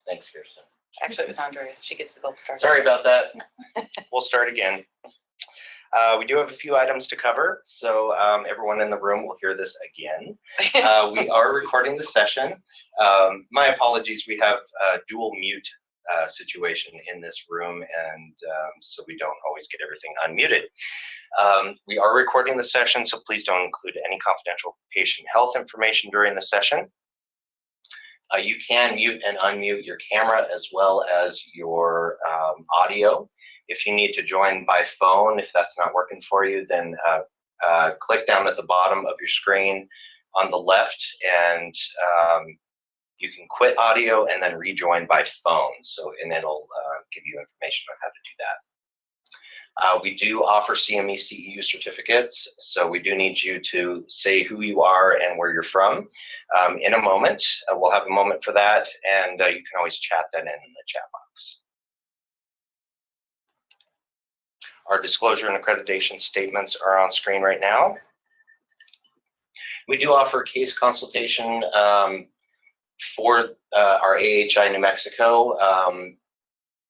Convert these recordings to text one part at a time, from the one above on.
Thanks, Kirsten. Actually, it was Andrea. She gets the gold star. Sorry about that. We'll start again. We do have a few items to cover, so everyone in the room will hear this again. We are recording the session. My apologies, we have a dual mute situation in this room, and so we don't always get everything unmuted. We are recording the session, so please don't include any confidential patient health information during the session. You can mute and unmute your camera as well as your audio. If you need to join by phone, if that's not working for you, then click down at the bottom of your screen on the left, and you can quit audio and then rejoin by phone. And it'll give you information on how to do that. We do offer CME CEU certificates, so we do need you to say who you are and where you're from. In a moment, we'll have a moment for that, and you can always chat that in the chat box. Our disclosure and accreditation statements are on screen right now. We do offer case consultation for our AHI New Mexico,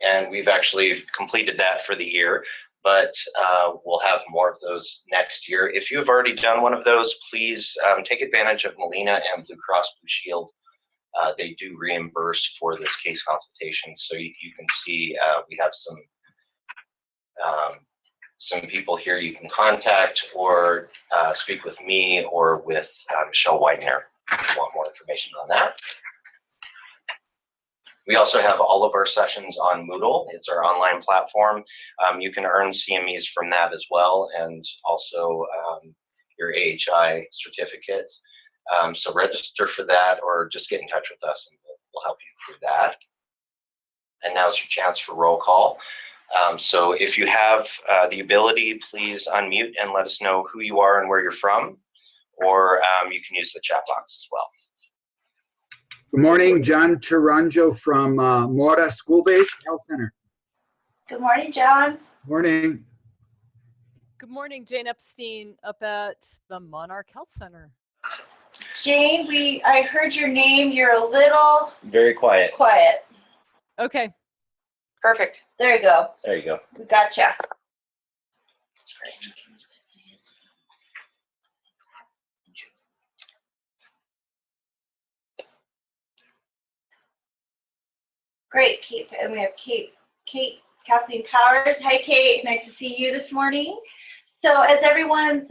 and we've actually completed that for the year, but we'll have more of those next year. If you've already done one of those, please take advantage of Molina and Blue Cross Blue Shield. They do reimburse for this case consultation, so you can see we have some people here you can contact or speak with me or with Michelle Widener if you want more information on that. We also have all of our sessions on Moodle. It's our online platform. You can earn CMEs from that as well, and also your AHI certificate. So register for that or just get in touch with us and we'll help you through that. And now's your chance for roll call. So if you have the ability, please unmute and let us know who you are and where you're from, or you can use the chat box as well. Good morning, John Taranjo from Mora School-Based Health Center. Good morning, John. Morning. Good morning, Jane Epstein up at the Monarch Health Center. Jane, I heard your name. You're a little Very quiet. quiet. Okay. Perfect. There you go. There you go. We gotcha. That's great. Great, Kate. And we have Kathleen Powers. Hi, Kate. Nice to see you this morning. So as everyone's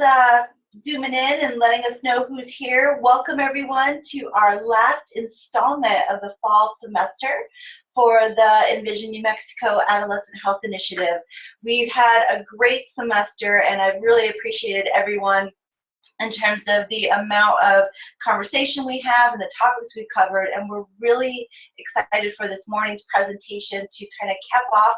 zooming in and letting us know who's here, welcome everyone to our last installment of the fall semester for the Envision New Mexico Adolescent Health Initiative. We've had a great semester, and I've really appreciated everyone in terms of the amount of conversation we have and the topics we've covered, and we're really excited for this morning's presentation to kind of cap off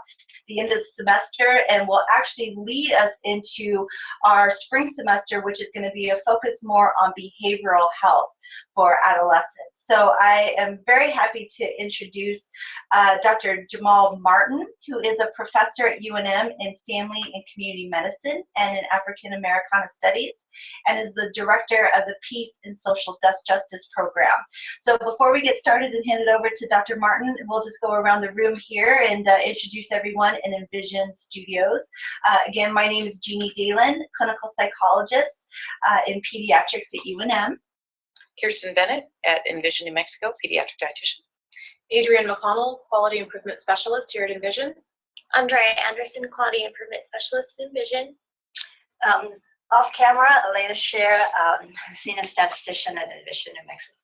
the end of the semester and will actually lead us into our spring semester, which is going to be a focus more on behavioral health for adolescents. So I am very happy to introduce Dr. Jamal Martin, who is a professor at UNM in Family and Community Medicine and in African Americana Studies, and is the director of the Peace and Social Justice Program. So before we get started and hand it over to Dr. Martin, we'll just go around the room here and introduce everyone in Envision Studios. Again, my name is Jeannie Dalen, clinical psychologist in pediatrics at UNM. Kirsten Bennett at Envision New Mexico, pediatric dietitian. Adrienne McConnell, Quality Improvement Specialist here at Envision. Andrea Anderson, Quality Improvement Specialist at Envision. Off camera, Elena Scher, Senior Statistician at Envision New Mexico.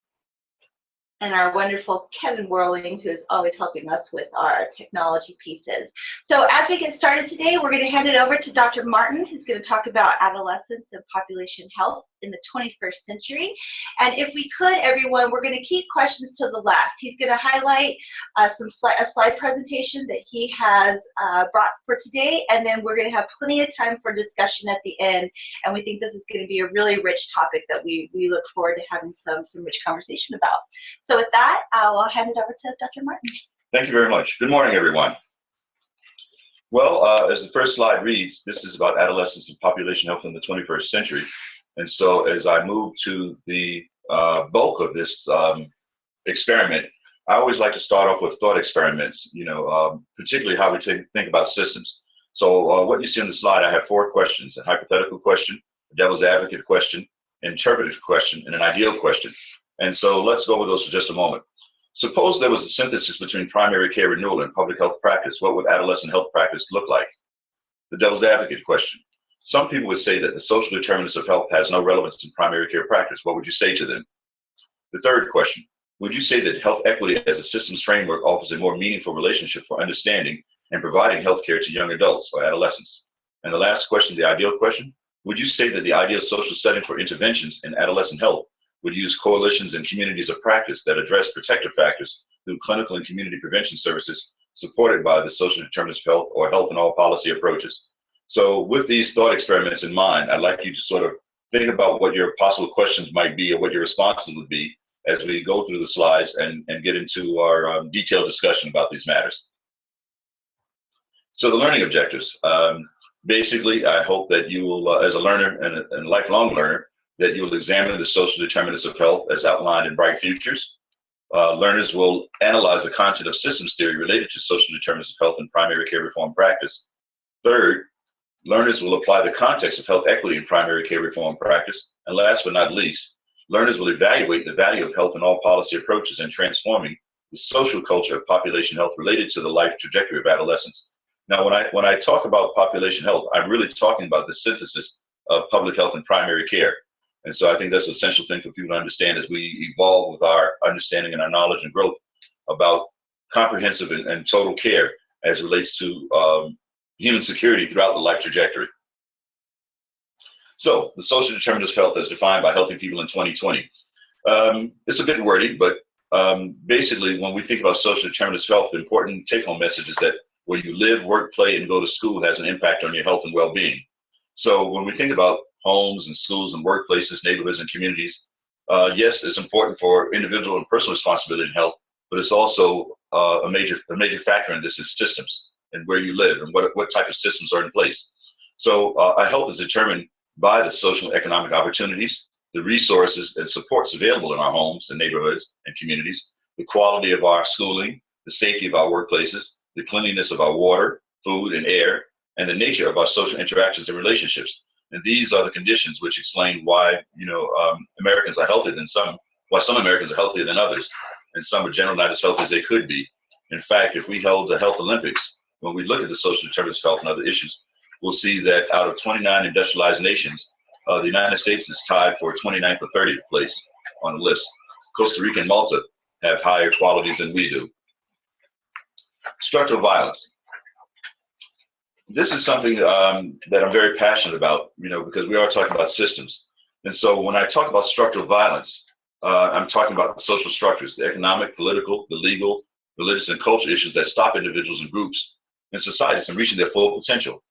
And our wonderful Kevin Whirling, who is always helping us with our technology pieces. So as we get started today, we're going to hand it over to Dr. Martin, who's going to talk about adolescence and population health in the 21st century. And if we could, everyone, we're going to keep questions to the last. He's going to highlight a slide presentation that he has brought for today, and then we're going to have plenty of time for discussion at the end. And we think this is going to be a really rich topic that we look forward to having some rich conversation about. So with that, I'll hand it over to Dr. Martin. Thank you very much. Good morning, everyone. Well, as the first slide reads, this is about adolescence and population health in the 21st century. And so as I move to the bulk of this experiment, I always like to start off with thought experiments, particularly how we think about systems. So what you see on the slide, I have 4 questions: a hypothetical question, a devil's advocate question, an interpretive question, and an ideal question. And so let's go over those for just a moment. Suppose there was a synthesis between primary care renewal and public health practice. What would adolescent health practice look like? The devil's advocate question. Some people would say that the social determinants of health has no relevance in primary care practice. What would you say to them? The third question. Would you say that health equity as a systems framework offers a more meaningful relationship for understanding and providing health care to young adults or adolescents? And the last question, the ideal question. Would you say that the ideal social setting for interventions in adolescent health would use coalitions and communities of practice that address protective factors through clinical and community prevention services supported by the social determinants of health or health and all policy approaches? So with these thought experiments in mind, I'd like you to sort of think about what your possible questions might be or what your responses would be as we go through the slides and get into our detailed discussion about these matters. So the learning objectives. Basically, I hope that you will, as a learner and a lifelong learner, that you will examine the social determinants of health as outlined in Bright Futures. Learners will analyze the content of systems theory related to social determinants of health in primary care reform practice. Third, learners will apply the context of health equity in primary care reform practice. And last but not least, learners will evaluate the value of health and all policy approaches in transforming the social culture of population health related to the life trajectory of adolescence. Now, when I talk about population health, I'm really talking about the synthesis of public health and primary care. And so I think that's an essential thing for people to understand as we evolve with our understanding and our knowledge and growth about comprehensive and total care as it relates to human security throughout the life trajectory. So the social determinants of health as defined by Healthy People in 2020. It's a bit wordy, but basically when we think about social determinants of health, the important take-home message is that where you live, work, play, and go to school has an impact on your health and well-being. So when we think about homes and schools and workplaces, neighborhoods and communities, yes, it's important for individual and personal responsibility in health, but it's also a major factor in this is systems and where you live and what type of systems are in place. So our health is determined by the social and economic opportunities, the resources and supports available in our homes and neighborhoods and communities, the quality of our schooling, the safety of our workplaces, the cleanliness of our water, food, and air, and the nature of our social interactions and relationships. And these are the conditions which explain why Americans are healthier than some, why some Americans are healthier than others, and some are generally not as healthy as they could be. In fact, if we held the Health Olympics, when we look at the social determinants of health and other issues, we'll see that out of 29 industrialized nations, the United States is tied for 29th or 30th place on the list. Costa Rica and Malta have higher qualities than we do. Structural violence. This is something that I'm very passionate about, because we are talking about systems. And so when I talk about structural violence, I'm talking about the social structures, the economic, political, the legal, religious, and cultural issues that stop individuals and groups and societies from reaching their full potential.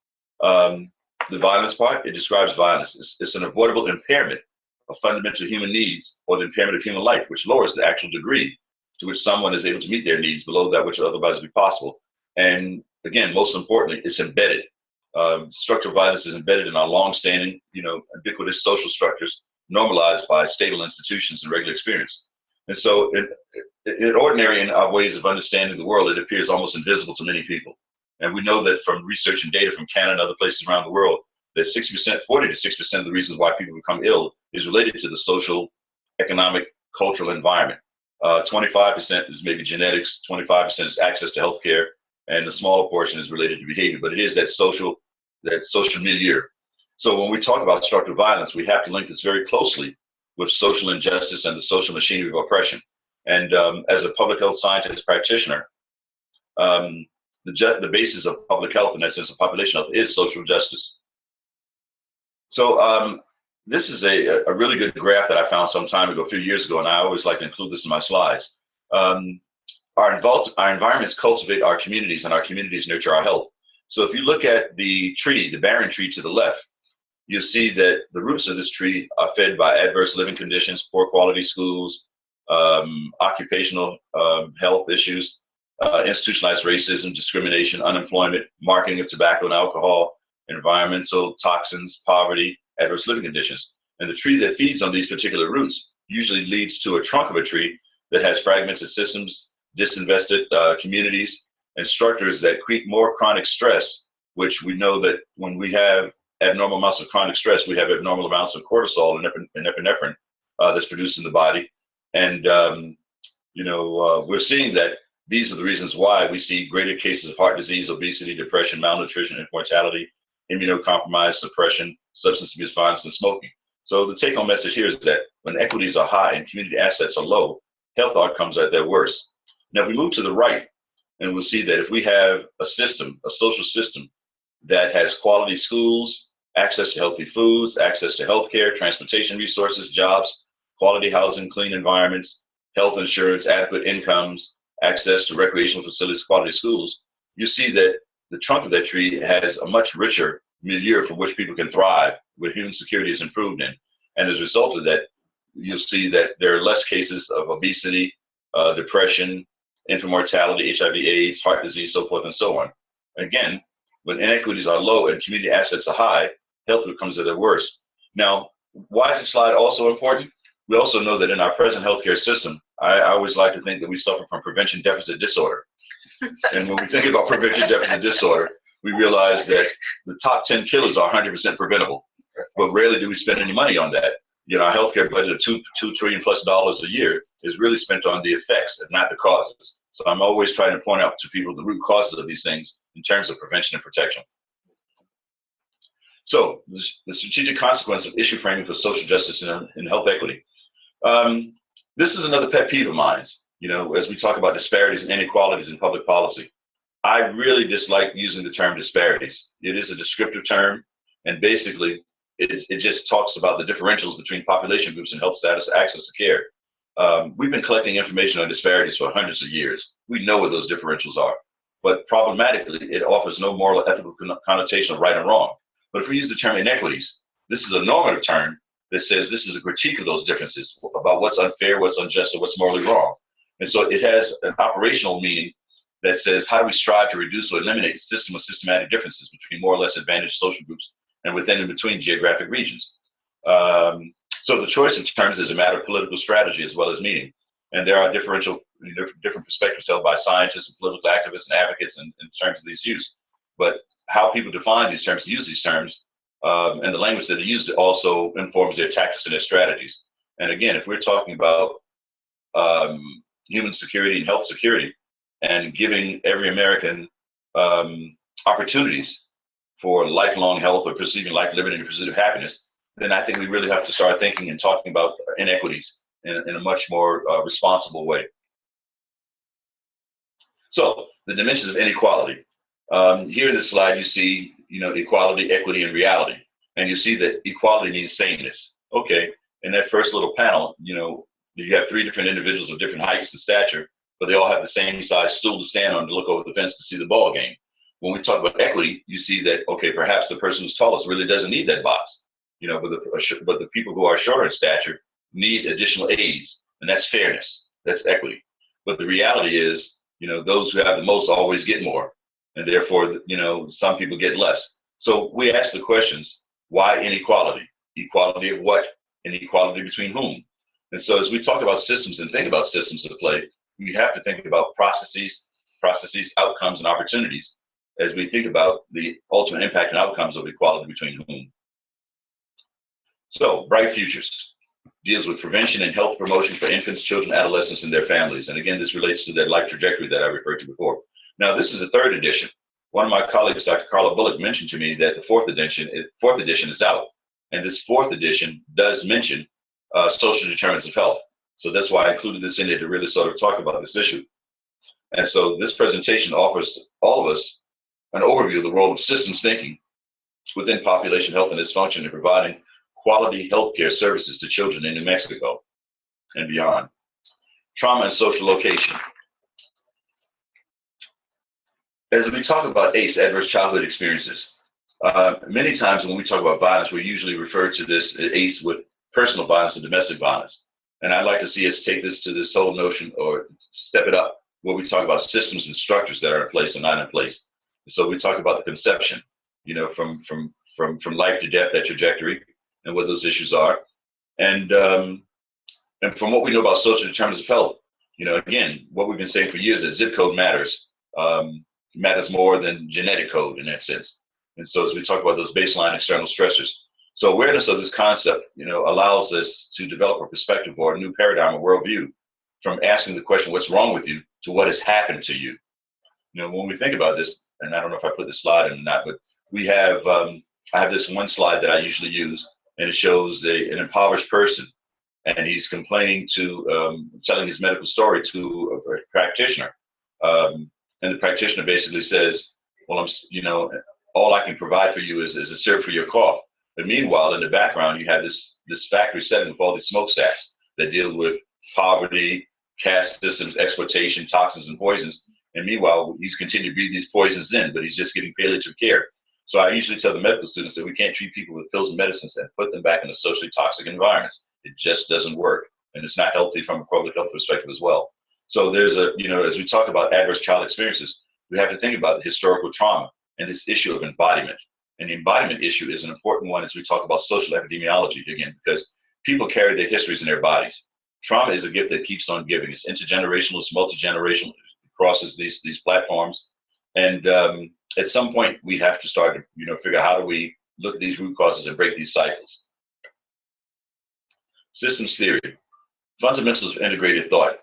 The violence part, it describes violence. It's an avoidable impairment of fundamental human needs or the impairment of human life, which lowers the actual degree to which someone is able to meet their needs below that which would otherwise be possible. And again, most importantly, it's embedded. Structural violence is embedded in our long-standing, ubiquitous social structures, normalized by stable institutions and regular experience. And so in ordinary in our ways of understanding the world, it appears almost invisible to many people. And we know that from research and data from Canada and other places around the world, that 40 to 60% of the reasons why people become ill is related to the social, economic, cultural environment. 25% is maybe genetics, 25% is access to healthcare, and a smaller portion is related to behavior, but it is that social milieu. So when we talk about structural violence, we have to link this very closely with social injustice and the social machinery of oppression. And as a public health scientist practitioner, the basis of public health, in that sense of population health, is social justice. So this is a really good graph that I found some time ago, a few years ago, and I always like to include this in my slides. Our environments cultivate our communities, and our communities nurture our health. So if you look at the tree, the barren tree to the left, you'll see that the roots of this tree are fed by adverse living conditions, poor quality schools, occupational health issues, institutionalized racism, discrimination, unemployment, marketing of tobacco and alcohol, environmental toxins, poverty, adverse living conditions. And the tree that feeds on these particular roots usually leads to a trunk of a tree that has fragmented systems, disinvested communities, and structures that create more chronic stress, which we know that when we have abnormal amounts of chronic stress, we have abnormal amounts of cortisol and epinephrine that's produced in the body. And, we're seeing that these are the reasons why we see greater cases of heart disease, obesity, depression, malnutrition, and mortality, immunocompromised, suppression, substance abuse, violence, and smoking. So the take-home message here is that when equities are high and community assets are low, health outcomes are at their worst. Now, if we move to the right, and we'll see that if we have a system, a social system that has quality schools, access to healthy foods, access to healthcare, transportation resources, jobs, quality housing, clean environments, health insurance, adequate incomes, access to recreational facilities, quality schools, you see that the trunk of that tree has a much richer milieu from which people can thrive, where human security is improved in. And as a result of that, you'll see that there are less cases of obesity, depression, infant mortality, HIV, AIDS, heart disease, so forth and so on. Again, when inequities are low and community assets are high, health becomes at their worst. Now, why is this slide also important? We also know that in our present healthcare system, I always like to think that we suffer from prevention deficit disorder. And when we think about prevention deficit disorder, we realize that the top 10 killers are 100% preventable, but rarely do we spend any money on that. Our healthcare budget of $2 trillion plus a year is really spent on the effects and not the causes. So I'm always trying to point out to people the root causes of these things in terms of prevention and protection. So the strategic consequence of issue framing for social justice and health equity. This is another pet peeve of mine, as we talk about disparities and inequalities in public policy. I really dislike using the term disparities. It is a descriptive term, and basically it just talks about the differentials between population groups and health status, access to care. We've been collecting information on disparities for hundreds of years. We know what those differentials are, but problematically, it offers no moral or ethical connotation of right and wrong. But if we use the term inequities, this is a normative term that says this is a critique of those differences about what's unfair, what's unjust, or what's morally wrong. And so it has an operational meaning that says, how do we strive to reduce or eliminate systematic differences between more or less advantaged social groups and within and between geographic regions? So the choice of terms is a matter of political strategy as well as meaning. And there are different perspectives held by scientists and political activists and advocates in terms of these use. But how people define these terms, use these terms, and the language that are used also informs their tactics and their strategies. And again, if we're talking about human security and health security and giving every American opportunities for lifelong health or perceiving life, liberty, and pursuit of happiness, then I think we really have to start thinking and talking about inequities in a much more responsible way. So the dimensions of inequality. Here in this slide, you see, equality, equity, and reality. And you see that equality means sameness. Okay, in that first little panel, you have three different individuals of different heights and stature, but they all have the same size stool to stand on to look over the fence to see the ball game. When we talk about equity, you see that, okay, perhaps the person who's tallest really doesn't need that box, but the people who are shorter in stature need additional aids, and that's fairness, that's equity. But the reality is, those who have the most always get more, and therefore, some people get less. So we ask the questions, why inequality? Equality of what? Inequality between whom? And so as we talk about systems and think about systems of play, we have to think about processes, outcomes, and opportunities as we think about the ultimate impact and outcomes of equality between whom. So, Bright Futures deals with prevention and health promotion for infants, children, adolescents, and their families. And again, this relates to that life trajectory that I referred to before. Now, this is the third edition. One of my colleagues, Dr. Carla Bullock, mentioned to me that the fourth edition is out. And this fourth edition does mention social determinants of health. So that's why I included this in here to really sort of talk about this issue. And so this presentation offers all of us an overview of the role of systems thinking within population health and its function in providing quality healthcare services to children in New Mexico and beyond. Trauma and social location. As we talk about ACE, adverse childhood experiences, many times when we talk about violence, we usually refer to this ACE with personal violence and domestic violence. And I'd like to see us take this to this whole notion or step it up where we talk about systems and structures that are in place or not in place. So we talk about the conception, from life to death, that trajectory, and what those issues are. And from what we know about social determinants of health, Again, what we've been saying for years is zip code matters, matters more than genetic code in that sense. And so as we talk about those baseline external stressors, so awareness of this concept, allows us to develop a perspective or a new paradigm or worldview from asking the question, what's wrong with you, to what has happened to you. When we think about this, and I don't know if I put this slide in or not, but we have, I have this one slide that I usually use, and it shows an impoverished person, and he's complaining telling his medical story to a practitioner. And the practitioner basically says, well, all I can provide for you is a syrup for your cough. But meanwhile, in the background, you have this factory setting with all these smokestacks that deal with poverty, caste systems, exploitation, toxins, and poisons. And meanwhile, he's continuing to breathe these poisons in, but he's just getting palliative care. So I usually tell the medical students that we can't treat people with pills and medicines and put them back into socially toxic environments. It just doesn't work. And it's not healthy from a public health perspective as well. So there's as we talk about adverse child experiences, we have to think about the historical trauma and this issue of embodiment. And the embodiment issue is an important one as we talk about social epidemiology, again, because people carry their histories in their bodies. Trauma is a gift that keeps on giving. It's intergenerational, it's multi-generational, it crosses these platforms. And at some point, we have to start to figure out how do we look at these root causes and break these cycles. Systems theory, fundamentals of integrated thought.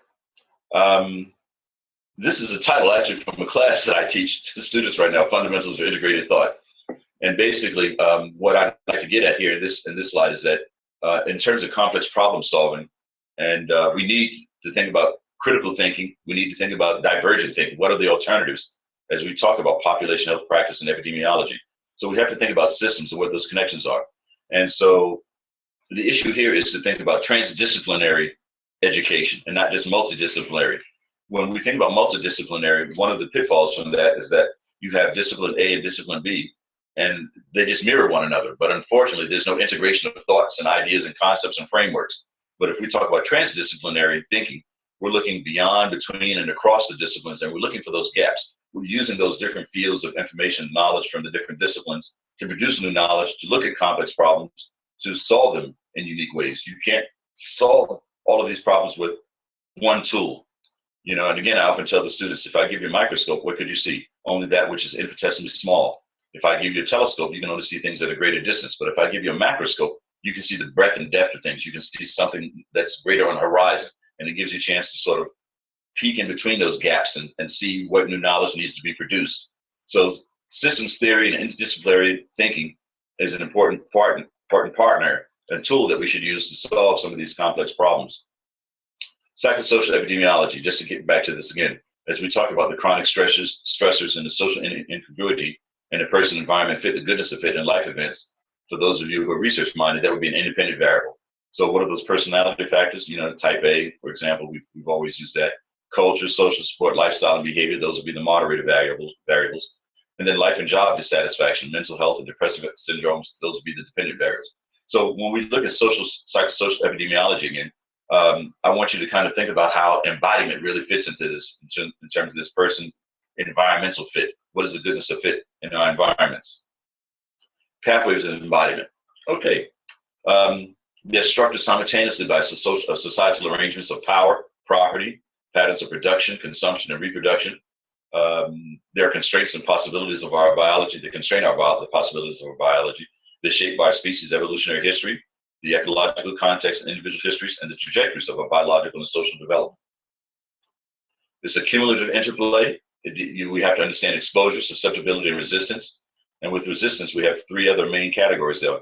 This is a title actually from a class that I teach to students right now, fundamentals of integrated thought. And basically, what I'd like to get at here in this slide is that in terms of complex problem solving, and we need to think about critical thinking. We need to think about divergent thinking. What are the alternatives as we talk about population health practice and epidemiology? So we have to think about systems and what those connections are. And so the issue here is to think about transdisciplinary education and not just multidisciplinary. When we think about multidisciplinary, one of the pitfalls from that is that you have discipline A and discipline B, and they just mirror one another. But unfortunately, there's no integration of thoughts and ideas and concepts and frameworks. But if we talk about transdisciplinary thinking, we're looking beyond, between, and across the disciplines, and we're looking for those gaps. We're using those different fields of information, knowledge from the different disciplines to produce new knowledge, to look at complex problems, to solve them in unique ways. You can't solve all of these problems with one tool. And again, I often tell the students, if I give you a microscope, what could you see? Only that which is infinitesimally small. If I give you a telescope, you can only see things at a greater distance. But if I give you a macroscope, you can see the breadth and depth of things. You can see something that's greater on the horizon. And it gives you a chance to sort of peek in between those gaps and see what new knowledge needs to be produced. So systems theory and interdisciplinary thinking is an important partner, a tool that we should use to solve some of these complex problems. Psychosocial epidemiology, just to get back to this again, as we talk about the chronic stressors and the social incongruity and the person environment fit, the goodness of fit in life events, for those of you who are research minded, that would be an independent variable. So what are those personality factors? Type A, for example, we've always used that. Culture, social support, lifestyle, and behavior, those would be the moderator variables. And then life and job dissatisfaction, mental health, and depressive syndromes, those would be the dependent variables. So when we look at psychosocial epidemiology again, I want you to kind of think about how embodiment really fits into this in terms of this person environmental fit. What is the goodness of fit in our environments? Pathways of embodiment. Okay. They're structured simultaneously by societal arrangements of power, property, patterns of production, consumption, and reproduction. There are constraints and possibilities of our biology that constrain the possibilities of our biology. They're shaped by our species' evolutionary history, the ecological context and individual histories, and the trajectories of our biological and social development. It's a cumulative interplay. We have to understand exposure, susceptibility, and resistance. And with resistance, we have three other main categories there.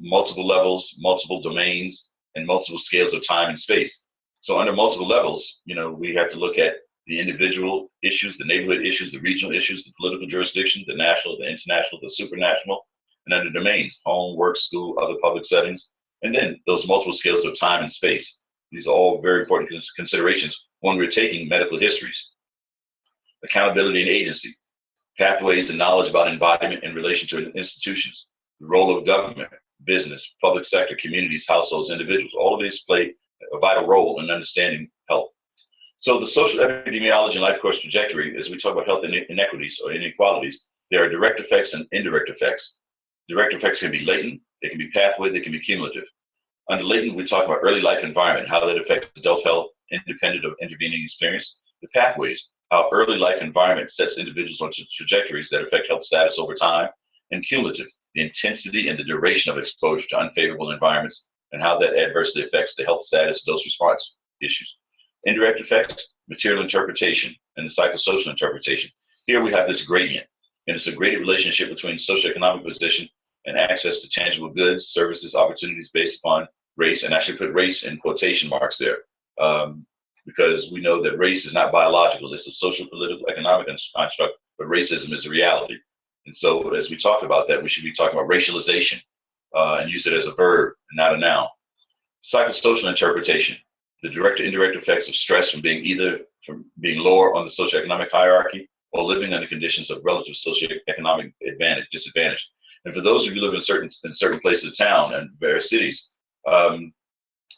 Multiple levels, multiple domains, and multiple scales of time and space. So under multiple levels, we have to look at the individual issues, the neighborhood issues, the regional issues, the political jurisdiction, the national, the international, the supranational, and under domains, home, work, school, other public settings, and then those multiple scales of time and space. These are all very important considerations when we're taking medical histories. Accountability and agency, pathways and knowledge about embodiment in relation to institutions, the role of government, business, public sector, communities, households, individuals. All of these play a vital role in understanding health. So the social epidemiology and life course trajectory, as we talk about health inequities or inequalities, there are direct effects and indirect effects. Direct effects can be latent, they can be pathway, they can be cumulative. Under latent, we talk about early life environment, how that affects adult health independent of intervening experience. The pathways, how early life environment sets individuals on trajectories that affect health status over time. And cumulative, the intensity and the duration of exposure to unfavorable environments and how that adversely affects the health status of those response issues. Indirect effects, material interpretation, and the psychosocial interpretation. Here we have this gradient, and it's a graded relationship between socioeconomic position and access to tangible goods, services, opportunities based upon race, and I should put race in quotation marks there, because we know that race is not biological, it's a social, political, economic construct, but racism is a reality. And so as we talk about that, we should be talking about racialization and use it as a verb, not a noun. Psychosocial interpretation, the direct or indirect effects of stress from being lower on the socioeconomic hierarchy or living under conditions of relative socioeconomic disadvantage. And for those of you who live in certain places of town and various cities,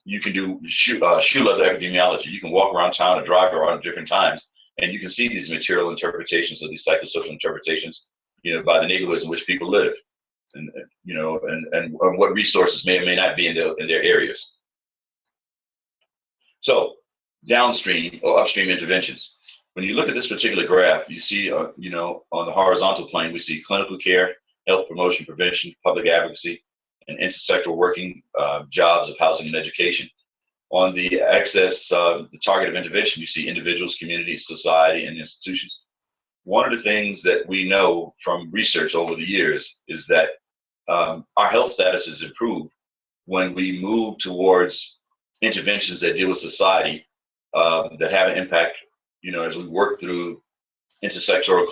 you can do shoe leather epidemiology. You can walk around town or drive around at different times, and you can see these material interpretations of these psychosocial interpretations, by the neighborhoods in which people live, and what resources may or may not be in their areas. So, downstream or upstream interventions. When you look at this particular graph, you see, on the horizontal plane, we see clinical care, health promotion, prevention, public advocacy, and intersectoral working jobs of housing and education. On the axis, the target of intervention, you see individuals, communities, society, and institutions. One of the things that we know from research over the years is that our health status is improved when we move towards interventions that deal with society that have an impact, as we work through intersectoral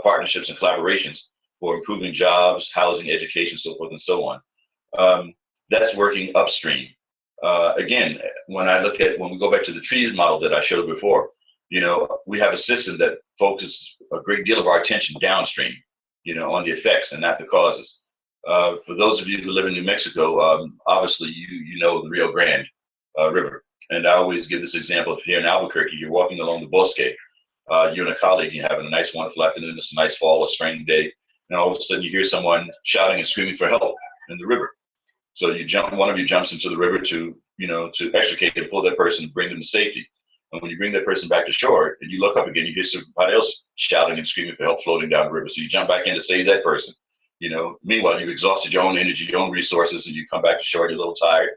partnerships and collaborations for improving jobs, housing, education, so forth and so on. That's working upstream. Again, when we go back to the trees model that I showed before, we have a system that focuses a great deal of our attention downstream, on the effects and not the causes. For those of you who live in New Mexico, obviously you know the Rio Grande River. And I always give this example of here in Albuquerque, you're walking along the Bosque, you and a colleague, you're having a nice, wonderful afternoon, it's a nice fall or spring day, and all of a sudden you hear someone shouting and screaming for help in the river. So one of you jumps into the river to extricate and pull that person and bring them to safety. And when you bring that person back to shore and you look up again, you hear somebody else shouting and screaming for help floating down the river. So you jump back in to save that person. Meanwhile, you've exhausted your own energy, your own resources, and you come back to shore, you're a little tired.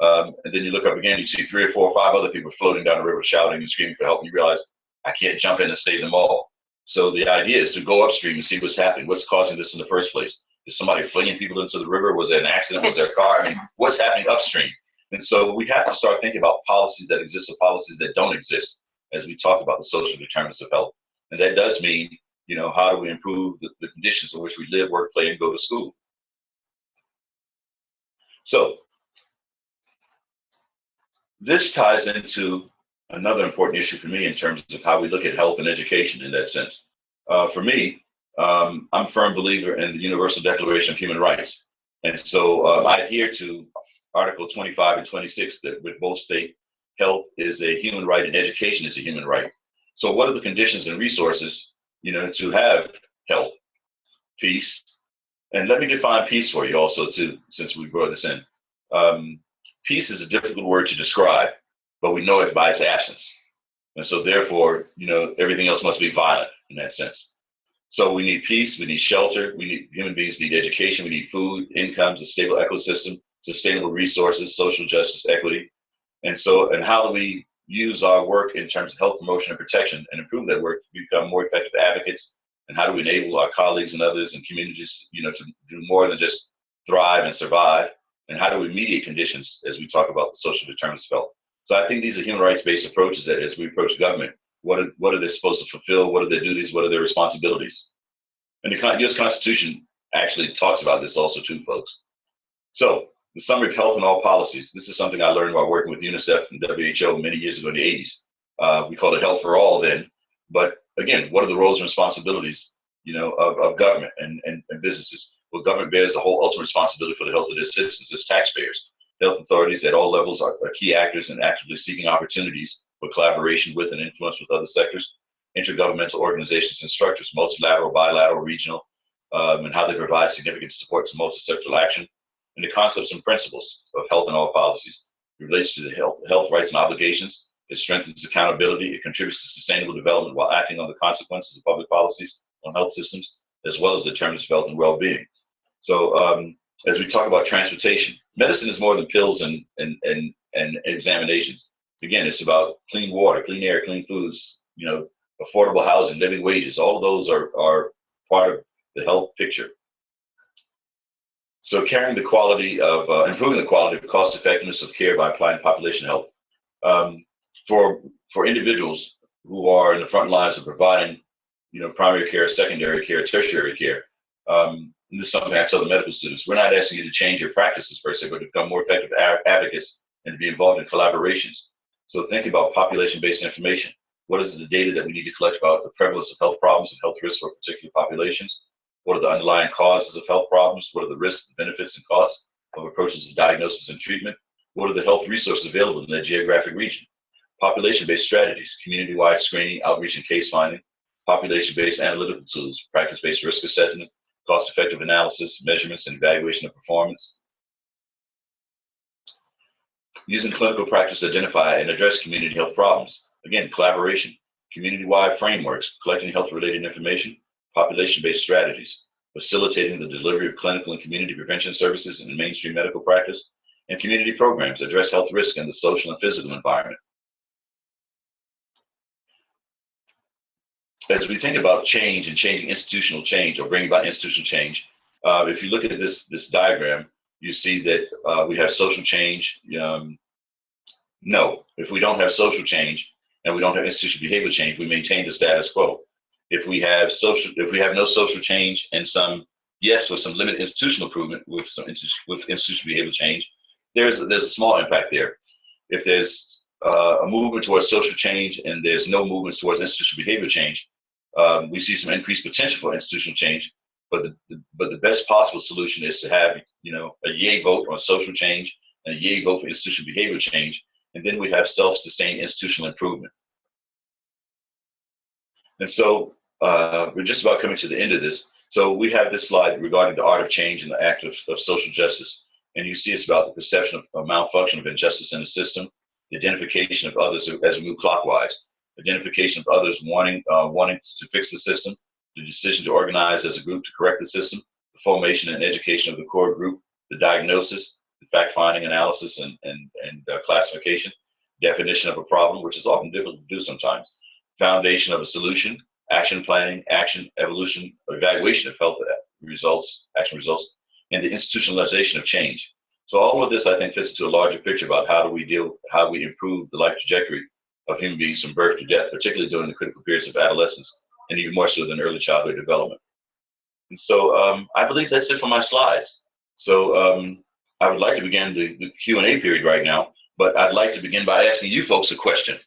And then you look up again, you see 3 or 4 or 5 other people floating down the river shouting and screaming for help. And you realize, I can't jump in and save them all. So the idea is to go upstream and see what's happening. What's causing this in the first place? Is somebody flinging people into the river? Was there an accident? Was there a car? What's happening upstream? And so we have to start thinking about policies that exist or policies that don't exist as we talk about the social determinants of health. And that does mean, how do we improve the conditions in which we live, work, play, and go to school? So this ties into another important issue for me in terms of how we look at health and education in that sense. For me, I'm a firm believer in the Universal Declaration of Human Rights. And so I adhere to Article 25 and 26 that with both state health is a human right and education is a human right. So what are the conditions and resources, to have health, peace? And let me define peace for you also too, since we brought this in. Peace is a difficult word to describe, but we know it by its absence. And so therefore, everything else must be violent in that sense. So we need peace, we need shelter, human beings need education, we need food, incomes, a stable ecosystem, sustainable resources, social justice, equity. And how do we use our work in terms of health promotion and protection and improve that work to become more effective advocates? And how do we enable our colleagues and others and communities, to do more than just thrive and survive? And how do we mediate conditions as we talk about the social determinants of health? So I think these are human rights-based approaches that as we approach government, what are they supposed to fulfill? What are their duties? What are their responsibilities? And the U.S. Constitution actually talks about this also too, folks. So the summary of health and all policies. This is something I learned while working with UNICEF and WHO many years ago in the 80s. We called it health for all then. But again, what are the roles and responsibilities, of government and businesses? Well, government bears the whole ultimate responsibility for the health of their citizens as taxpayers. Health authorities at all levels are key actors in actively seeking opportunities for collaboration with and influence with other sectors, intergovernmental organizations and structures, multilateral, bilateral, regional, and how they provide significant support to multi-sectoral action, and the concepts and principles of health and all policies. It relates to the health rights and obligations, It strengthens accountability. It contributes to sustainable development while acting on the consequences of public policies on health systems, as well as determinants of health and well-being. So as we talk about transportation, medicine is more than pills and examinations. Again, it's about clean water, clean air, clean foods, affordable housing, living wages. All of those are part of the health picture. So improving the quality of cost effectiveness of care by applying population health. For individuals who are in the front lines of providing, primary care, secondary care, tertiary care, and this is something I tell the medical students, we're not asking you to change your practices per se, but to become more effective advocates and to be involved in collaborations. So think about population-based information. What is the data that we need to collect about the prevalence of health problems and health risks for particular populations? What are the underlying causes of health problems? What are the risks, benefits, and costs of approaches to diagnosis and treatment? What are the health resources available in that geographic region? Population-based strategies, community-wide screening, outreach, and case finding, population-based analytical tools, practice-based risk assessment, cost-effective analysis, measurements, and evaluation of performance. Using clinical practice to identify and address community health problems. Again, collaboration, community-wide frameworks, collecting health-related information, population-based strategies, facilitating the delivery of clinical and community prevention services in mainstream medical practice, and community programs that address health risk in the social and physical environment. As we think about change and changing institutional change or bringing about institutional change, if you look at this diagram, you see that we have social change. No, if we don't have social change and we don't have institutional behavior change, we maintain the status quo. If we have no social change and with some limited institutional improvement with institutional behavior change, there's a small impact there. If there's a movement towards social change and there's no movement towards institutional behavior change, we see some increased potential for institutional change. But the best possible solution is to have a yay vote on social change and a yay vote for institutional behavior change, and then we have self-sustained institutional improvement. And so we're just about coming to the end of this. So we have this slide regarding the art of change and the act of social justice. And you see it's about the perception of malfunction of injustice in the system, the identification of others as we move clockwise, identification of others wanting to fix the system, the decision to organize as a group to correct the system, the formation and education of the core group, the diagnosis, the fact-finding, analysis, and classification, definition of a problem, which is often difficult to do sometimes, foundation of a solution, action planning, action, evolution, evaluation of health results, action results, and the institutionalization of change. So all of this, I think, fits into a larger picture about how we improve the life trajectory of human beings from birth to death, particularly during the critical periods of adolescence, and even more so than early childhood development. And so I believe that's it for my slides. So I would like to begin the Q&A period right now, but I'd like to begin by asking you folks a question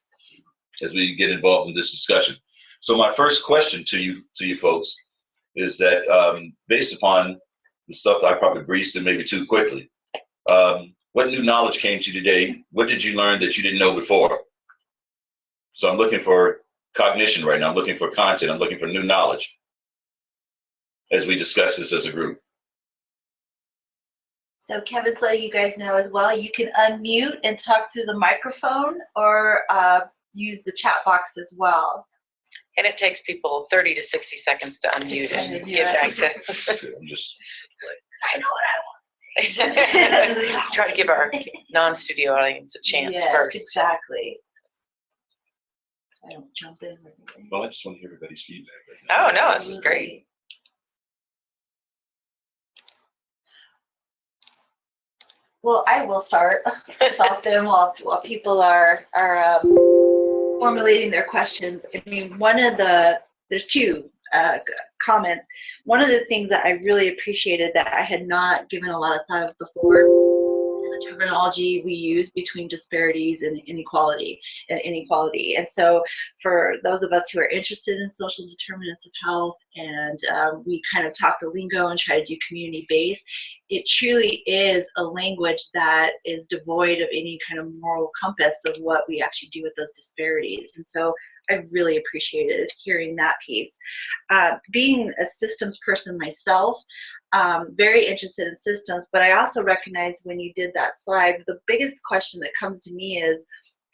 as we get involved in this discussion. So my first question to you folks is that based upon the stuff I probably breezed through maybe too quickly, what new knowledge came to you today? What did you learn that you didn't know before? So I'm looking for cognition right now. I'm looking for content. I'm looking for new knowledge as we discuss this as a group. So Kevin's letting you guys know as well, you can unmute and talk through the microphone or use the chat box as well. And it takes people 30 to 60 seconds to unmute and get back to. I'm just. I know what I want. Try to give our non-studio audience a chance first. Exactly. I don't jump in. Well, I just want to hear everybody's feedback right now. Oh, no, this is great. Well, I will start often while people are formulating their questions. I mean, there's two comments. One of the things that I really appreciated that I had not given a lot of thought of before is the terminology we use between disparities and inequality. And so for those of us who are interested in social determinants of health and we kind of talk the lingo and try to do community-based, it truly is a language that is devoid of any kind of moral compass of what we actually do with those disparities. And so I really appreciated hearing that piece. Being a systems person myself, very interested in systems, but I also recognize when you did that slide, the biggest question that comes to me is,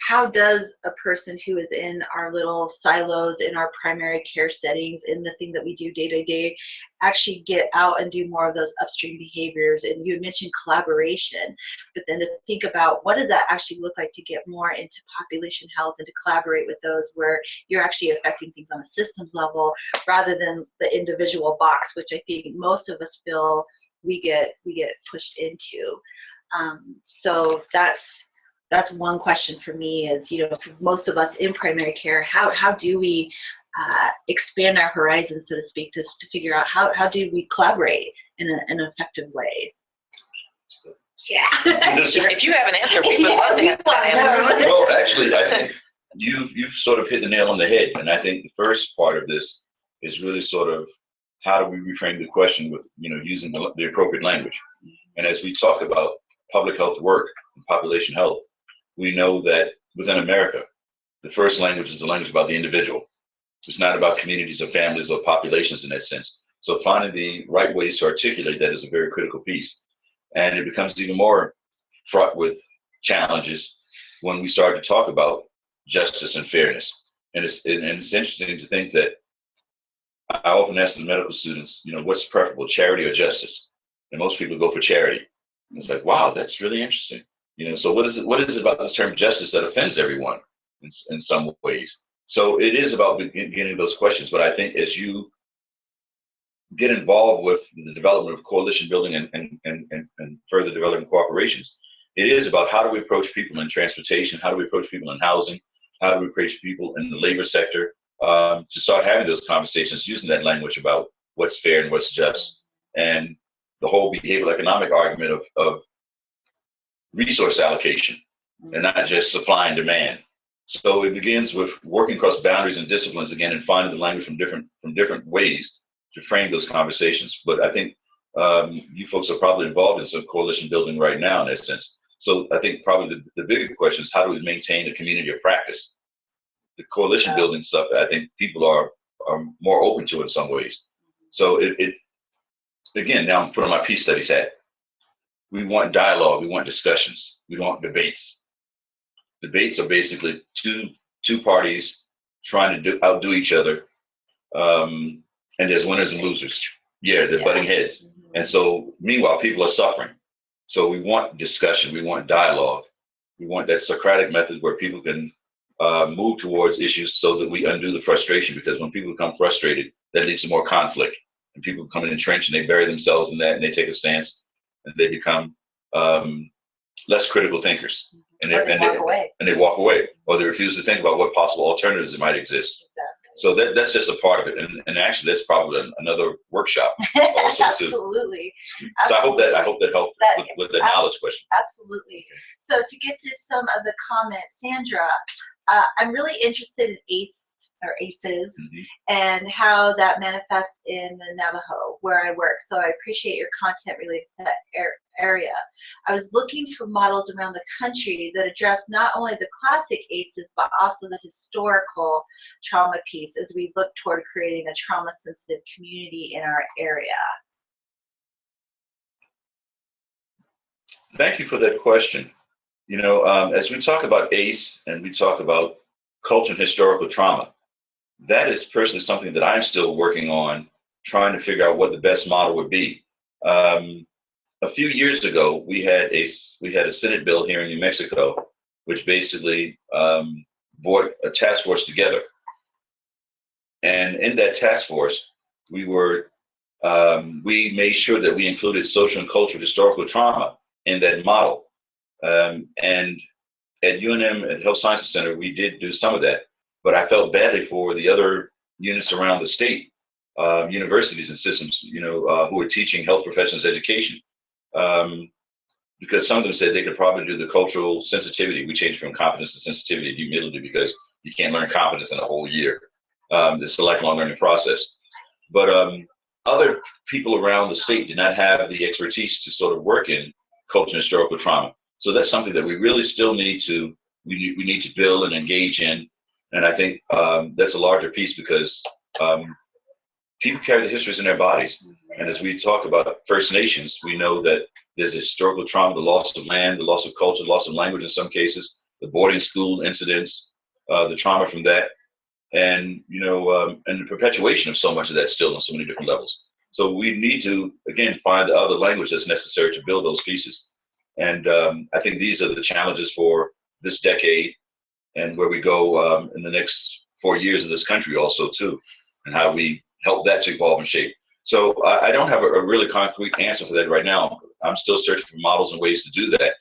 how does a person who is in our little silos in our primary care settings, in the thing that we do day to day, actually get out and do more of those upstream behaviors? And you had mentioned collaboration, but then to think about what does that actually look like to get more into population health and to collaborate with those where you're actually affecting things on a systems level rather than the individual box, which I think most of us feel we get pushed into. So that's one question for me is, for most of us in primary care, how do we expand our horizons, so to speak, to figure out how do we collaborate in an effective way? Yeah. If you have an answer, we would love to have that answer. Well, actually, I think you've sort of hit the nail on the head, and I think the first part of this is really sort of how do we reframe the question with using the appropriate language. And as we talk about public health work and population health, we know that within America, the first language is the language about the individual. It's not about communities or families or populations in that sense. So finding the right ways to articulate that is a very critical piece. And it becomes even more fraught with challenges when we start to talk about justice and fairness. And it's interesting to think that I often ask the medical students, what's preferable, charity or justice? And most people go for charity. And it's like, wow, that's really interesting. So what is it about this term justice that offends everyone in some ways? So it is about getting those questions. But I think as you get involved with the development of coalition building and further development cooperations, it is about how do we approach people in transportation, how do we approach people in housing, how do we approach people in the labor sector, to start having those conversations using that language about what's fair and what's just, and the whole behavioral economic argument of resource allocation and not just supply and demand. So it begins with working across boundaries and disciplines again, and finding the language from different ways to frame those conversations. But I think you folks are probably involved in some coalition building right now in that sense. So I think probably the bigger question is how do we maintain a community of practice? The coalition building stuff, I think people are more open to in some ways. So it again, now I'm putting my peace studies hat. We want dialogue, we want discussions, we want debates. Debates are basically two parties trying to outdo each other, and there's winners and losers. Yeah, they're butting heads. And so meanwhile, people are suffering. So we want discussion, we want dialogue. We want that Socratic method where people can move towards issues so that we undo the frustration, because when people become frustrated, that leads to more conflict. And people become entrenched and they bury themselves in that and they take a stance and they become less critical thinkers. And they walk away, or they refuse to think about what possible alternatives that might exist. So that's just a part of it, and actually that's probably another workshop also Absolutely. too. So I hope that helped with the knowledge question. Absolutely. So to get to some of the comments, Sandra, I'm really interested in ACEs and how that manifests in the Navajo where I work. So I appreciate your content related to that area. I was looking for models around the country that address not only the classic ACEs, but also the historical trauma piece as we look toward creating a trauma-sensitive community in our area. Thank you for that question. As we talk about ACE and we talk about culture and historical trauma, that is personally something that I'm still working on, trying to figure out what the best model would be. A few years ago, we had a Senate bill here in New Mexico, which basically brought a task force together. And in that task force, we made sure that we included social and cultural historical trauma in that model. And at UNM, at Health Sciences Center, we did do some of that. But I felt badly for the other units around the state, universities and systems, who are teaching health professions education. Because some of them said they could probably do the cultural sensitivity. We changed from competence to sensitivity to humility because you can't learn competence in a whole year. It's a lifelong learning process. But other people around the state did not have the expertise to sort of work in culture and historical trauma. So that's something that we really still need to build and engage in. And I think that's a larger piece because people carry the histories in their bodies. And as we talk about First Nations, we know that there's a historical trauma, the loss of land, the loss of culture, the loss of language in some cases. the boarding school incidents, the trauma from that, and and the perpetuation of so much of that still on so many different levels. So we need to again find the other language that's necessary to build those pieces. And I think these are the challenges for this decade and where we go in the next 4 years of this country also too, and how we help that to evolve and shape. So I don't have a really concrete answer for that right now. I'm still searching for models and ways to do that.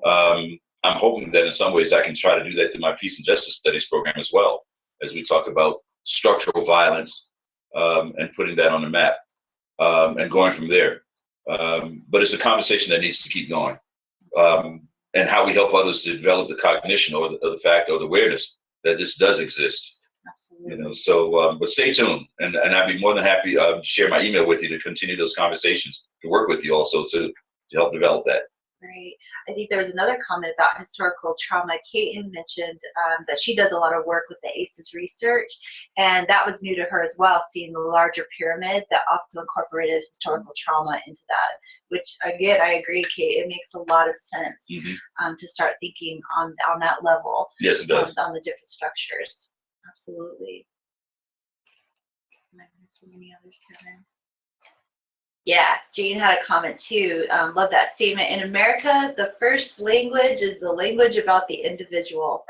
I'm hoping that in some ways I can try to do that through my Peace and Justice Studies program as well, as we talk about structural violence and putting that on the map and going from there. But it's a conversation that needs to keep going. And how we help others to develop the cognition or the fact or the awareness that this does exist. Absolutely. So but stay tuned, and I'd be more than happy to share my email with you to continue those conversations, to work with you also to help develop that. Right. I think there was another comment about historical trauma. Kate mentioned that she does a lot of work with the ACEs research, and that was new to her as well, seeing the larger pyramid that also incorporated historical trauma into that, which again, I agree, Kate, it makes a lot of sense to start thinking on that level. Yes, it does. On the different structures. Absolutely. Am I missing any others, Kevin? Yeah, Jane had a comment too. Love that statement. In America, the first language is the language about the individual.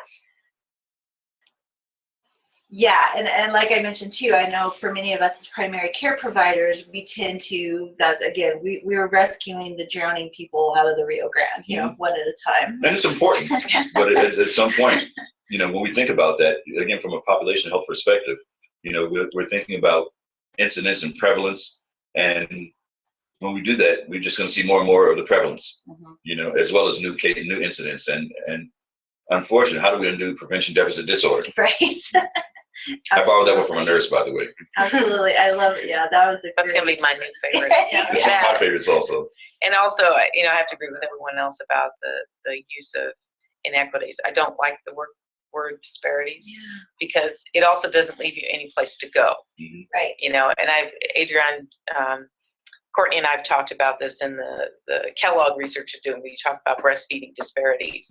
Yeah, and like I mentioned too, I know for many of us as primary care providers, we tend to, that's again, we were rescuing the drowning people out of the Rio Grande, one at a time. And it's important, but at some point, when we think about that, again, from a population health perspective, we're thinking about incidence and prevalence, and when we do that, we're just going to see more and more of the prevalence, as well as new incidents. And unfortunately, how do we undo prevention deficit disorder? Right. I borrowed that one from a nurse, by the way. Absolutely. I love it. Yeah, that was That's going to be my new favorite. It's one of my favorites also. And also, I have to agree with everyone else about the use of inequities. I don't like the word disparities because it also doesn't leave you any place to go. Right. And Adrienne, Courtney and I have talked about this in the Kellogg research you're doing, where you talk about breastfeeding disparities.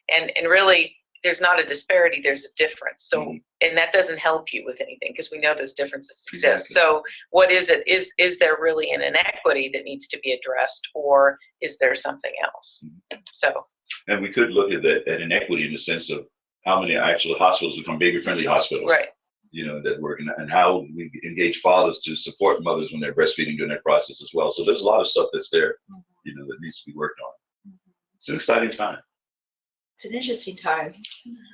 And really, there's not a disparity, there's a difference. So, and that doesn't help you with anything because we know those differences exist. Exactly. So what is it? Is there really an inequity that needs to be addressed, or is there something else? And we could look at that at inequity in the sense of how many actual hospitals become baby-friendly hospitals. Right. That work, and how we engage fathers to support mothers when they're breastfeeding during that process as well. So there's a lot of stuff that's there, that needs to be worked on. It's an exciting time. It's an interesting time.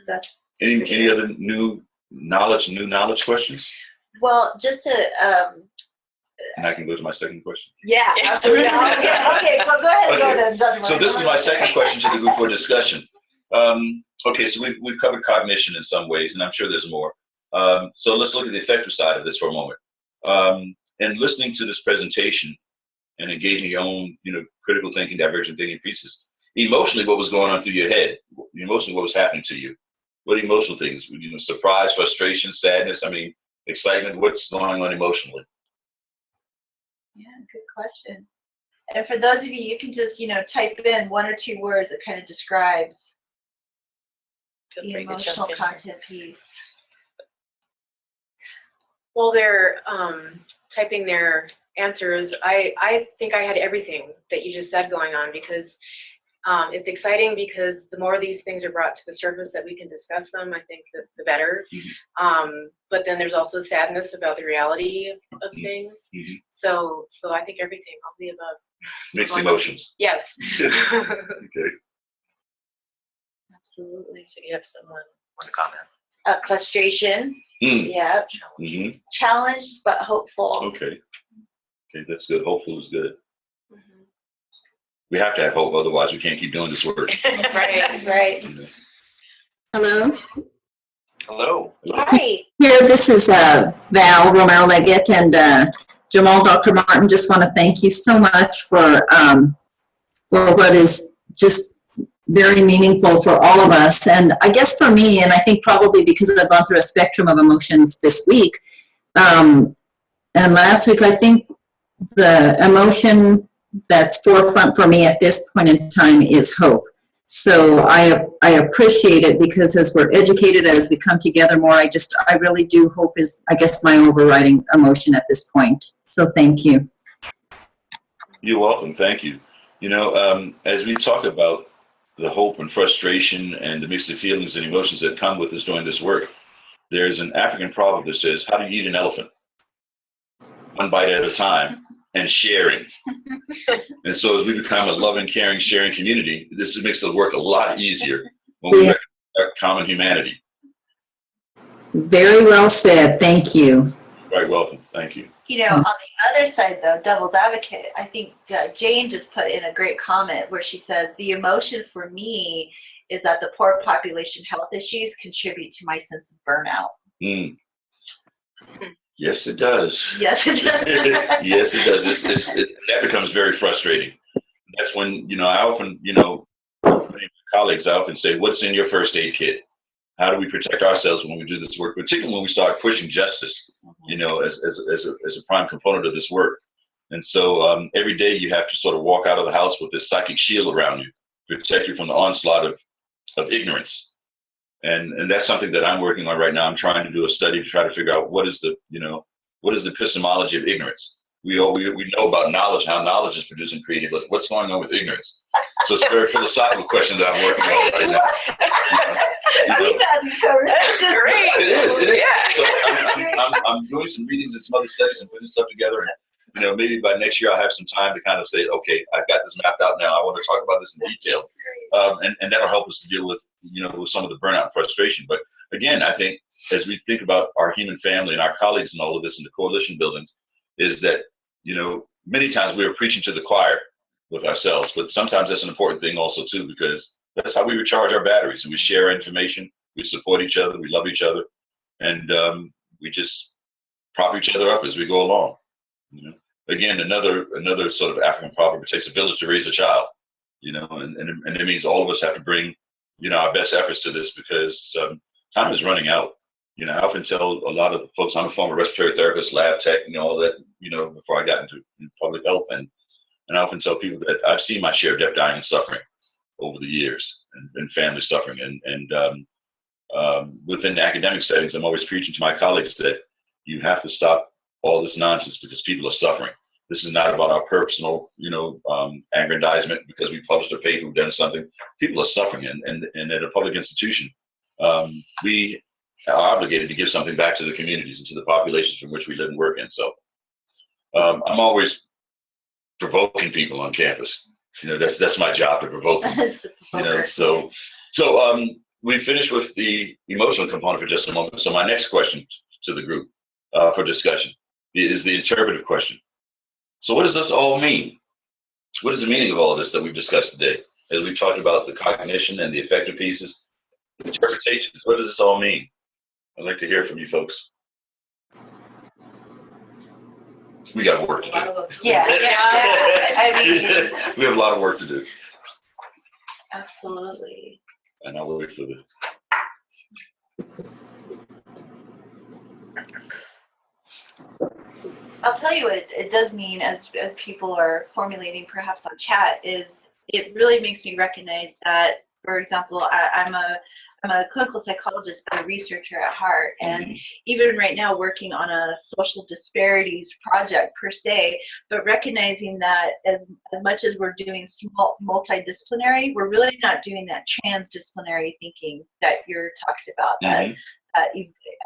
That's any other new knowledge questions? Well, just to and I can go to my second question. Yeah, absolutely. Okay, well, go ahead. Okay. So this is my second question to the group for discussion. Okay, so we've covered cognition in some ways, and I'm sure there's more. So let's look at the effective side of this for a moment. And listening to this presentation and engaging your own, critical thinking, divergent thinking pieces, emotionally, what was going on through your head? Emotionally, what was happening to you? What emotional things? Surprise, frustration, sadness, excitement. What's going on emotionally? Yeah, good question. And for those of you, you can just, type in 1 or 2 words that kind of describes the emotional content piece. While they're typing their answers, I think I had everything that you just said going on, because it's exciting, because the more these things are brought to the surface that we can discuss them, I think the better. But then there's also sadness about the reality of things. So I think everything, all the above. Mixed emotions. Yes. Okay. Absolutely. So you have someone want to comment? Frustration. Yeah. Challenged but hopeful. Okay, that's good. Hopeful is good. We have to have hope, otherwise we can't keep doing this work. Right. Hello. Hello. Hi. Here, this is Val Romero-Leggett, and Jamal, Dr. Martin, just want to thank you so much for what is just very meaningful for all of us. And I guess for me, and I think probably because I've gone through a spectrum of emotions this week, and last week, I think the emotion that's forefront for me at this point in time is hope. So I appreciate it, because as we're educated, as we come together more, I really do hope is, I guess, my overriding emotion at this point. So thank you. You're welcome. Thank you. You know, as we talk about the hope and frustration and the mixed feelings and emotions that come with us doing this work, there's an African proverb that says, how do you eat an elephant? One bite at a time, and sharing. And so as we become a loving, caring, sharing community, this makes the work a lot easier when we recognize our common humanity. Very well said. Thank you. Quite welcome. Thank you. You know, on the other side, though, devil's advocate, I think Jane just put in a great comment where she says, the emotion for me is that the poor population health issues contribute to my sense of burnout. Mm. Yes, it does. Yes, it does. Yes, it does. That becomes very frustrating. That's when, you know, I often, you know, many colleagues, I often say, what's in your first aid kit? How do we protect ourselves when we do this work, particularly when we start pushing justice, you know, as a prime component of this work. And so every day you have to sort of walk out of the house with this psychic shield around you, protect you from the onslaught of ignorance. And that's something that I'm working on right now. I'm trying to do a study to try to figure out what is the epistemology of ignorance. We know about knowledge, how knowledge is produced and created, but what's going on with ignorance? So it's a very philosophical question that I'm working on right now. That's great. It is. Yeah. So I'm doing some readings and some other studies and putting stuff together. And, you know, maybe by next year I'll have some time to kind of say, okay, I've got this mapped out now. I want to talk about this in detail. And that'll help us to deal with, you know, with some of the burnout and frustration. But again, I think as we think about our human family and our colleagues and all of this in the coalition buildings, is that, you know, many times we are preaching to the choir with ourselves, but sometimes that's an important thing also too, because that's how we recharge our batteries, and we share information, we support each other, we love each other, and we just prop each other up as we go along. You know, again, another sort of African proverb: it takes a village to raise a child. You know, and it means all of us have to bring, you know, our best efforts to this, because time is running out. You know, I often tell a lot of the folks, I'm a former respiratory therapist, lab tech, you know, all that, you know, before I got into public health, and I often tell people that I've seen my share of death, dying, and suffering over the years, and family suffering, and within the academic settings, I'm always preaching to my colleagues that you have to stop all this nonsense, because people are suffering. This is not about our personal, you know, aggrandizement because we published a paper, we've done something. People are suffering, and at a public institution, we are obligated to give something back to the communities and to the populations from which we live and work in. So I'm always provoking people on campus. You know, that's my job, to provoke them. You know, so we finished with the emotional component for just a moment. So my next question to the group for discussion is the interpretive question. So what does this all mean? What is the meaning of all of this that we've discussed today? As we've talked about the cognition and the affective pieces, interpretations, what does this all mean? I'd like to hear from you folks. We got work to do. Yeah. I mean, we have a lot of work to do. absolutely. And I'll wait for I'll tell you what it does mean, as people are formulating perhaps on chat, is it really makes me recognize that, for example, I'm a clinical psychologist, but a researcher at heart, and even right now working on a social disparities project per se, but recognizing that as much as we're doing small multidisciplinary, we're really not doing that transdisciplinary thinking that you're talking about, that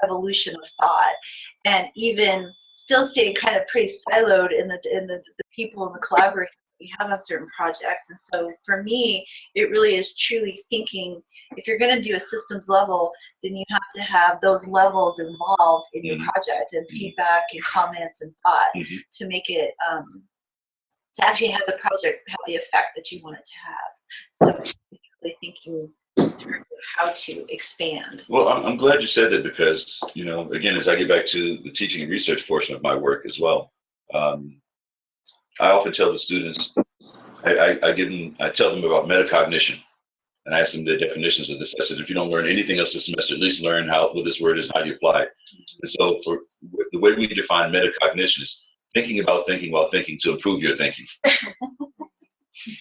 evolution of thought, and even still staying kind of pretty siloed in the people and the collaboration we have on certain projects. And so for me, it really is truly thinking, if you're going to do a systems level, then you have to have those levels involved in your project, and feedback and comments and thought to make it, to actually have the project have the effect that you want it to have. So really thinking through how to expand. Well, I'm glad you said that, because, you know, again, as I get back to the teaching and research portion of my work as well, I often tell the students, I tell them about metacognition, and I ask them the definitions of this. I said, if you don't learn anything else this semester, at least learn what this word is and how you apply it. And so for the way we define metacognition is thinking about thinking while thinking to improve your thinking.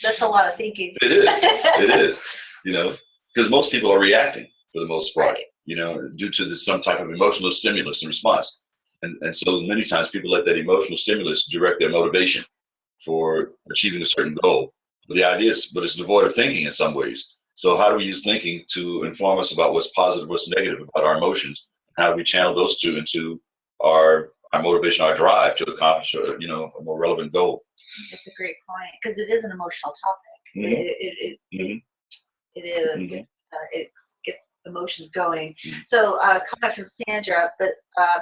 That's a lot of thinking. It is. It is. you know, because most people are reacting for the most part, Right. you know, due to some type of emotional stimulus and response. And so many times people let that emotional stimulus direct their motivation for achieving a certain goal. But the idea is, but it's devoid of thinking in some ways. So how do we use thinking to inform us about what's positive, what's negative about our emotions? How do we channel those two into our motivation, our drive to accomplish a more relevant goal? That's a great point, because it is an emotional topic. Mhm. It is. Mhm. It gets emotions going. Mhm. So, comment from Sandra, but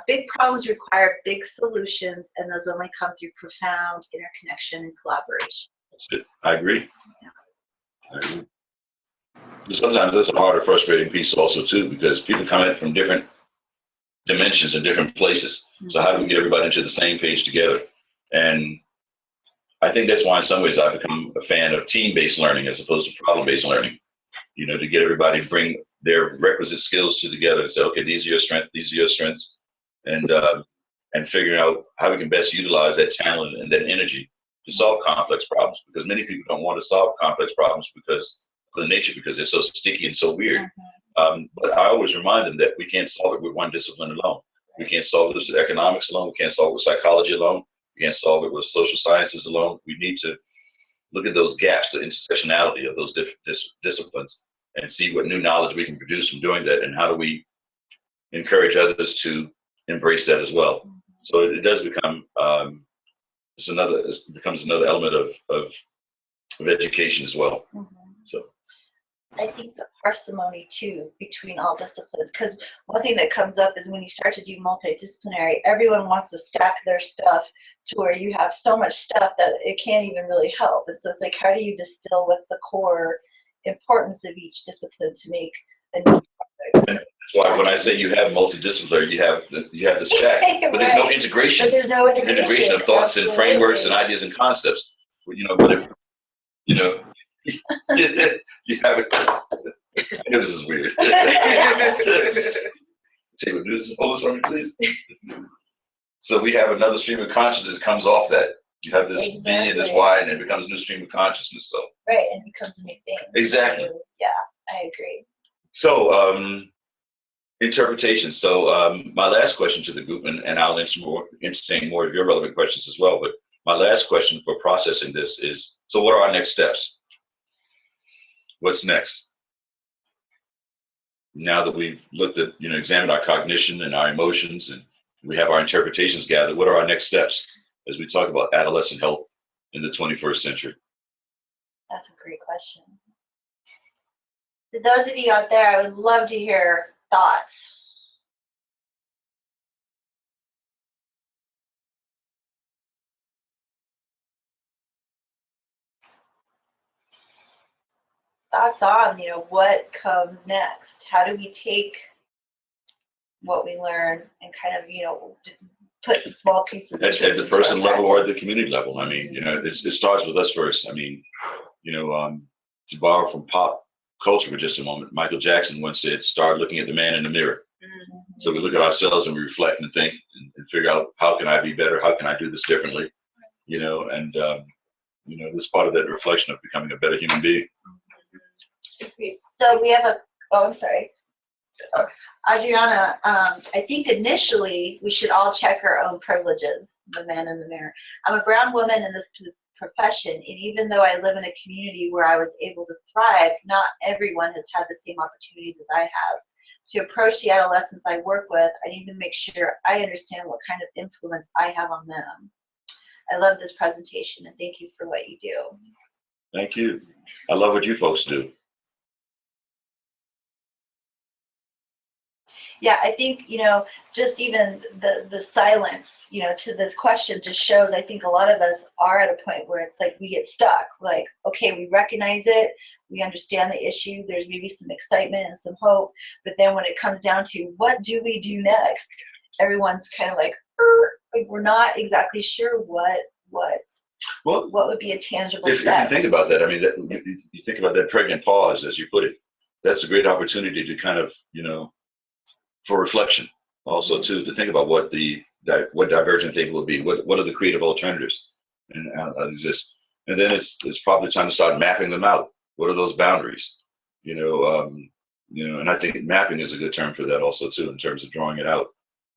big problems require big solutions, and those only come through profound interconnection and collaboration. That's it. I agree. I agree. But sometimes that's a harder, frustrating piece also too, because people come in from different dimensions and different places. So how do we get everybody into the same page together? And I think that's why in some ways I've become a fan of team-based learning as opposed to problem-based learning, you know, to get everybody to bring their requisite skills together and say, okay, these are your strengths, these are your strengths, and figuring out how we can best utilize that talent and that energy to solve complex problems, because many people don't want to solve complex problems because of the nature, because they're so sticky and so weird. But I always remind them that we can't solve it with one discipline alone. We can't solve this with economics alone. We can't solve it with psychology alone. We can't solve it with social sciences alone. We need to look at those gaps, the intersectionality of those different disciplines, and see what new knowledge we can produce from doing that, and how do we encourage others to embrace that as well. So it does become it becomes another element of education as well. So I think the parsimony too between all disciplines, because one thing that comes up is when you start to do multidisciplinary, everyone wants to stack their stuff to where you have so much stuff that it can't even really help. And so it's like, how do you distill what's the core importance of each discipline to make a new product? and that's why when I say you have multidisciplinary, you have the stack, but there's no Right. integration. But there's no integration Of thoughts and frameworks and Absolutely. ideas and concepts. But if you have it. I know this is weird. Taylor, hold this for me, please. So we have another stream of consciousness that comes off that. You have this V and this Y, and it becomes a new stream of consciousness. So Right, and it becomes a new thing. exactly. Yeah, I agree. So interpretation. So my last question to the group, and I'll entertain more of your relevant questions as well. But my last question for processing this is: so what are our next steps? What's next? Now that we've looked at, examined our cognition and our emotions, and we have our interpretations gathered, what are our next steps as we talk about adolescent health in the 21st century? That's a great question. For those of you out there, I would love to hear thoughts. Thoughts on, what comes next? How do we take what we learn and kind of, put small pieces At the person level or at the community level. I mean, it starts with us first. I mean, to borrow from pop culture for just a moment, Michael Jackson once said, start looking at the man in the mirror. Mm-hmm. So we look at ourselves and we reflect and think and figure out, how can I be better? How can I do this differently? This part of that reflection of becoming a better human being. So we have I'm sorry. Adriana, I think initially we should all check our own privileges, the man in the mirror. I'm a brown woman in this profession, and even though I live in a community where I was able to thrive, not everyone has had the same opportunities as I have. To approach the adolescents I work with, I need to make sure I understand what kind of influence I have on them. I love this presentation, and thank you for what you do. Thank you. I love what you folks do. Yeah, I think, just even the silence, to this question just shows, I think a lot of us are at a point where it's like we get stuck. Like, okay, we recognize it, we understand the issue, there's maybe some excitement and some hope, but then when it comes down to what do we do next, everyone's kind of like we're not exactly sure what would be a tangible step. If you think about that, I mean, you think about that pregnant pause, as you put it, that's a great opportunity to kind of, for reflection also too, to think about what divergent thing will be, what are the creative alternatives and how exist. And then it's probably time to start mapping them out. What are those boundaries? And I think mapping is a good term for that also too, in terms of drawing it out.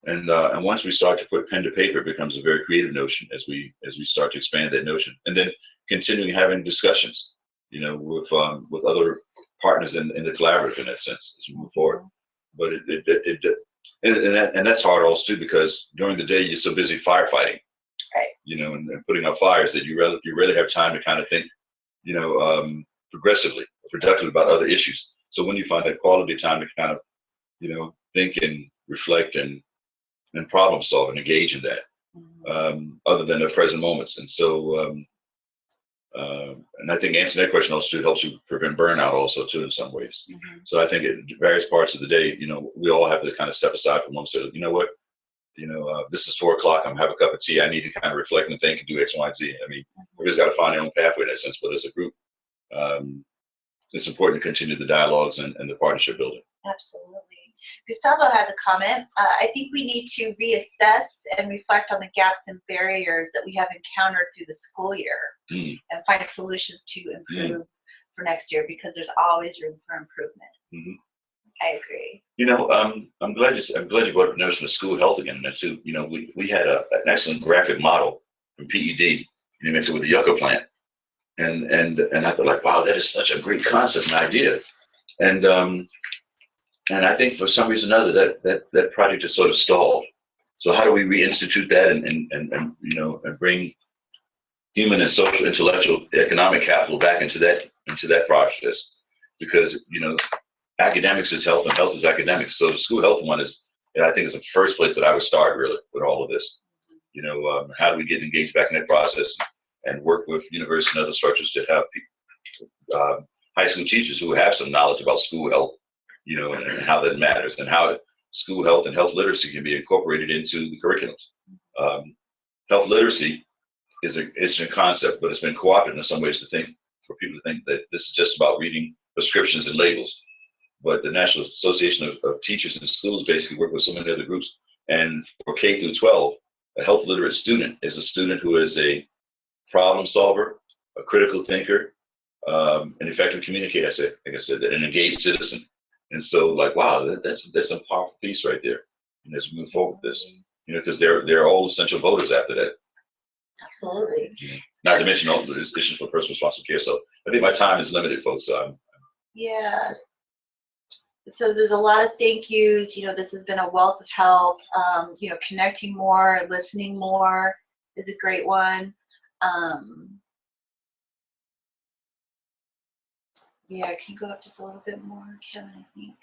And once we start to put pen to paper, it becomes a very creative notion as we start to expand that notion, and then continuing having discussions, with other partners in the collaborative in that sense as we move forward. But and that's hard also too, because during the day you're so busy firefighting, Right. and putting out fires that you really have time to kind of think, progressively, productively about other issues. So when you find that quality time to kind of, think and reflect and problem solve and engage in that, other than the present moments. And so, and I think answering that question also helps you prevent burnout also too in some ways. So I think at various parts of the day, we all have to kind of step aside for a moment and say, you know what, this is 4 o'clock. I'm gonna have a cup of tea. I need to kind of reflect and think and do X, Y, and Z. I mean, everybody's got to find their own pathway in that sense, but as a group, it's important to continue the dialogues and the partnership building. Absolutely. Gustavo has a comment. I think we need to reassess and reflect on the gaps and barriers that we have encountered through the school year and find solutions to improve for next year, because there's always room for improvement. I agree. I'm glad you brought up the notion of school health again. And so, we had an excellent graphic model from PED, with the yucca plant. And I thought, like, wow, that is such a great concept and idea. And I think for some reason or other that project is sort of stalled. So how do we reinstitute that and bring human and social, intellectual, economic capital back into that process? Because academics is health and health is academics. So the school health one I think is the first place that I would start really with all of this. How do we get engaged back in that process and work with universities and other structures to have people, high school teachers who have some knowledge about school health, and how that matters, and how school health and health literacy can be incorporated into the curriculums. Health literacy is a concept, but it's been co-opted in some ways for people to think that this is just about reading prescriptions and labels. But the National Association of Teachers in Schools basically work with so many other groups. And for K through 12, a health literate student is a student who is a problem solver, a critical thinker, an effective communicator, like I said, an engaged citizen. And so, like, wow, that's a powerful piece right there. And as we move forward with this, because they're all essential voters after that. Absolutely. Not to mention all the issues for personal responsible care. So I think my time is limited, folks. Yeah. So there's a lot of thank yous. This has been a wealth of help. Connecting more, listening more is a great one. Yeah, can you go up just a little bit more, Kevin? I think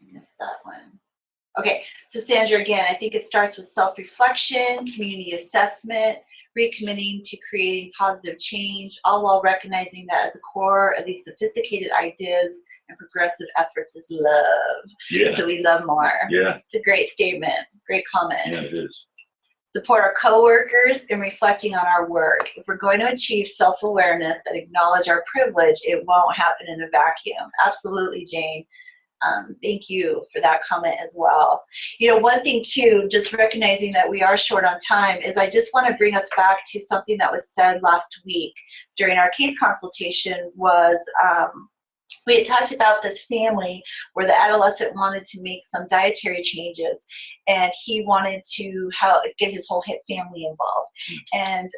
I missed that one. Okay, so Sandra, again, I think it starts with self-reflection, community assessment, recommitting to creating positive change, all while recognizing that at the core of these sophisticated ideas and progressive efforts is love. Yeah. So we love more. Yeah. It's a great statement, great comment. Yeah, it is. Support our coworkers in reflecting on our work. If we're going to achieve self-awareness and acknowledge our privilege, it won't happen in a vacuum. Absolutely, Jane. Thank you for that comment as well. One thing too, just recognizing that we are short on time, is I just want to bring us back to something that was said last week during our case consultation. Was we had talked about this family where the adolescent wanted to make some dietary changes, and he wanted to get his whole family involved. And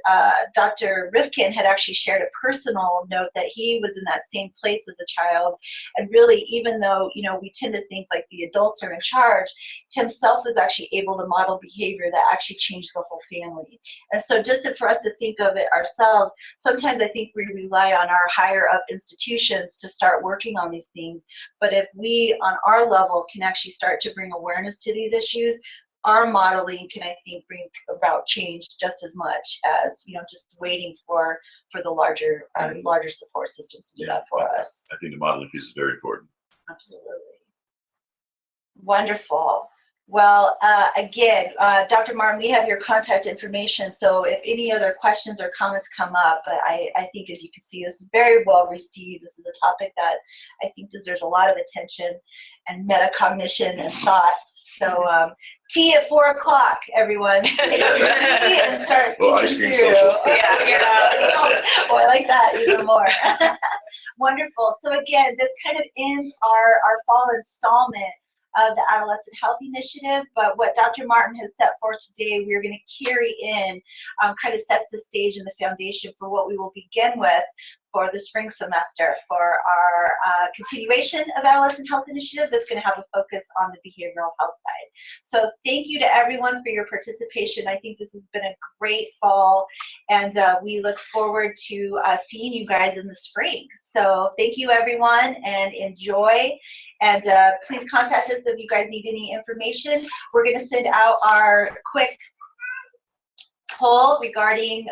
Dr. Rifkin had actually shared a personal note that he was in that same place as a child, and really, even though we tend to think like the adults are in charge, himself was actually able to model behavior that actually changed the whole family. And so just for us to think of it ourselves, sometimes I think we rely on our higher up institutions to start working on these things, but if we on our level can actually start to bring awareness to these issues, our modeling can, I think, bring about change just as much as just waiting for the larger support systems to do that for us. I think the modeling piece is very important. Absolutely. Wonderful. Well, again, Dr. Martin, we have your contact information, so if any other questions or comments come up, I think, as you can see, this is very well received. This is a topic that I think deserves a lot of attention and metacognition and thoughts. So tea at 4 o'clock, everyone. And start Well, ice thinking cream through. social. Yeah, oh, I like that even more. Wonderful. So again, this kind of ends our fall installment of the Adolescent Health Initiative, but what Dr. Martin has set forth today, we're going to carry in, kind of sets the stage and the foundation for what we will begin with for the spring semester for our continuation of Adolescent Health Initiative that's going to have a focus on the behavioral health side. So thank you to everyone for your participation. I think this has been a great fall, and we look forward to seeing you guys in the spring. So thank you, everyone, and enjoy. And please contact us if you guys need any information. We're going to send out our quick poll regarding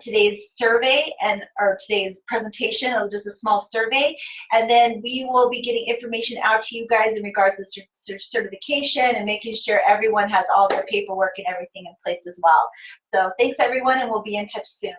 today's survey or today's presentation, just a small survey, and then we will be getting information out to you guys in regards to certification and making sure everyone has all their paperwork and everything in place as well. So thanks, everyone, and we'll be in touch soon.